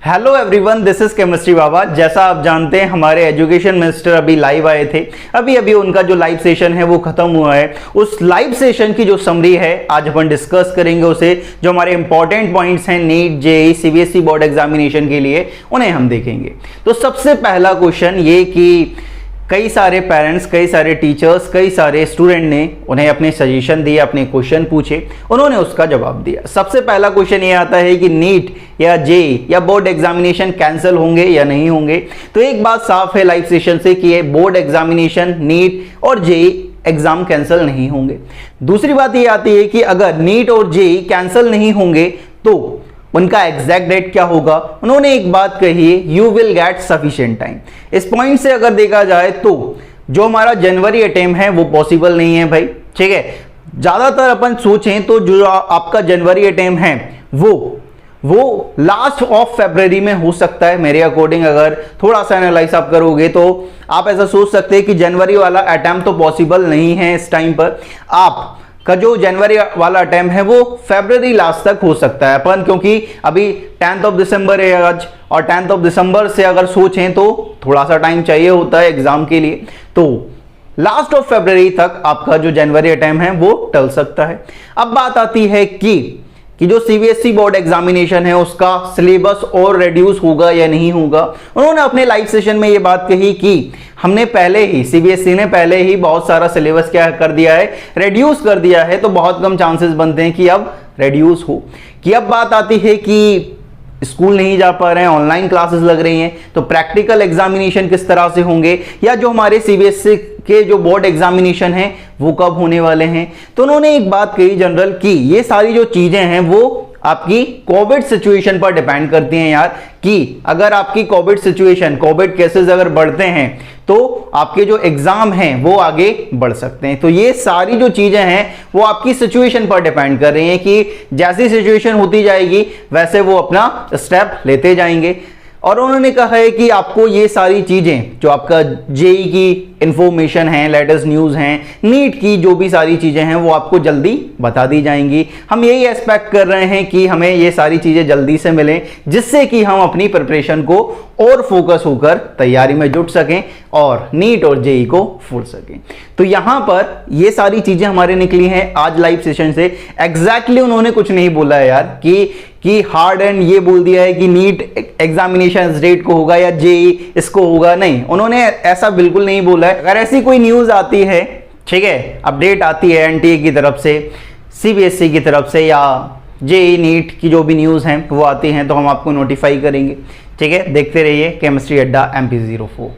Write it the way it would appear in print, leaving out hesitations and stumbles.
Hello everyone, this is chemistry Baba. जैसा आप जानते हैं हमारे एजुकेशन मिनिस्टर अभी लाइव आए थे। अभी उनका जो लाइव सेशन है वो खत्म हुआ है। उस लाइव सेशन की जो समरी है आज अपन डिस्कस करेंगे उसे। जो हमारे इंपॉर्टेंट पॉइंट्स हैं NEET JEE CBSE board examination के लिए उन्हें हम देखेंगे। तो सबसे पहला क्वेश्चन ये कि कई सारे पेरेंट्स, कई सारे टीचर्स, कई सारे स्टूडेंट ने उन्हें अपने सजेशन दिए, अपने क्वेश्चन पूछे, उन्होंने उसका जवाब दिया। सबसे पहला क्वेश्चन ये आता है कि नीट या जेईई या बोर्ड एग्जामिनेशन कैंसिल होंगे या नहीं होंगे। तो एक बात साफ है लाइव सेशन से कि ये बोर्ड एग्जामिनेशन, नीट और जेईई एग्जाम कैंसिल नहीं होंगे। दूसरी बात ये आती है कि अगर नीट और जेईई कैंसिल नहीं होंगे तो उनका एग्जैक्ट डेट क्या होगा। उन्होंने एक बात कही है, you will get sufficient time. इस पॉइंट से अगर देखा जाए तो जो हमारा जनवरी अटेम्प्ट है वो पॉसिबल नहीं है भाई, ठीक है। ज्यादातर अपन सोचें तो जो आपका जनवरी अटेम्प्ट है वो लास्ट ऑफ फरवरी में हो सकता है। मेरे अकॉर्डिंग अगर थोड़ा सा एनालाइज आप करोगे तो आप ऐसा सोच सकते हैं कि जनवरी वाला अटेम्प्ट तो पॉसिबल नहीं है इस टाइम पर। आप का जो जनवरी वाला अटेम्प्ट है वो फरवरी लास्ट तक हो सकता है अपन, क्योंकि अभी 10th ऑफ दिसंबर है आज, और 10th ऑफ दिसंबर से अगर सोचें तो थोड़ा सा टाइम चाहिए होता है एग्जाम के लिए। तो लास्ट ऑफ फरवरी तक आपका जो जनवरी अटेम्प्ट है वो टल सकता है। अब बात आती है कि जो सीबीएसई बोर्ड एग्जामिनेशन है उसका सिलेबस और रिड्यूस होगा या नहीं होगा। उन्होंने अपने लाइव सेशन में ये बात कही कि हमने पहले ही, सीबीएसई ने पहले ही बहुत सारा सिलेबस क्या कर दिया है, रिड्यूस कर दिया है। तो बहुत कम चांसेस बनते हैं कि अब रिड्यूस हो। कि अब बात आती है कि स्कूल नहीं जा पा रहे हैं, ऑनलाइन क्लासेस लग रही हैं, तो प्रैक्टिकल एग्जामिनेशन किस तरह से होंगे, या जो हमारे सीबीएसई के जो बोर्ड एग्जामिनेशन हैं वो कब होने वाले हैं। तो उन्होंने एक बात कही जनरल कि ये सारी जो चीजें हैं वो आपकी कोविड सिचुएशन पर डिपेंड करती हैं यार, कि अगर आपकी कोविड सिचुएशन, कोविड केसेस अगर बढ़ते हैं तो आपके जो एग्जाम हैं वो आगे बढ़ सकते हैं। तो ये सारी जो चीजें हैं वो आपकी सिचुएशन पर डिपेंड कर रही हैं कि जैसी सिचुएशन होती जाएगी वैसे वो अपना स्टेप लेते जाएंगे। और उन्होंने कहा है कि आपको ये सारी चीजें जो आपका जेईई की इंफॉर्मेशन है, लेटेस्ट न्यूज़ हैं, नीट की जो भी सारी चीज़ें हैं वो आपको जल्दी बता दी जाएंगी। हम यही एक्सपेक्ट कर रहे हैं कि हमें ये सारी चीज़ें जल्दी से मिलें, जिससे कि हम अपनी प्रिपरेशन को और फोकस होकर तैयारी में जुट सकें और नीट और जेईई को फूल सकें। तो यहाँ पर ये सारी चीज़ें हमारे निकली हैं आज लाइव सेशन से। एग्जैक्टली उन्होंने कुछ नहीं बोला है यार कि हार्ड एंड ये बोल दिया है कि नीट एग्जामिनेशन डेट को होगा या जेईई इसको होगा, नहीं, उन्होंने ऐसा बिल्कुल नहीं बोला है। अगर ऐसी कोई न्यूज़ आती है, ठीक है, अपडेट आती है एनटीए की तरफ से, सीबीएसई की तरफ से, या जेईई नीट की जो भी न्यूज़ हैं वो आती हैं तो हम आपको नोटिफाई करेंगे, ठीक है। देखते रहिए केमिस्ट्री अड्डा MP04।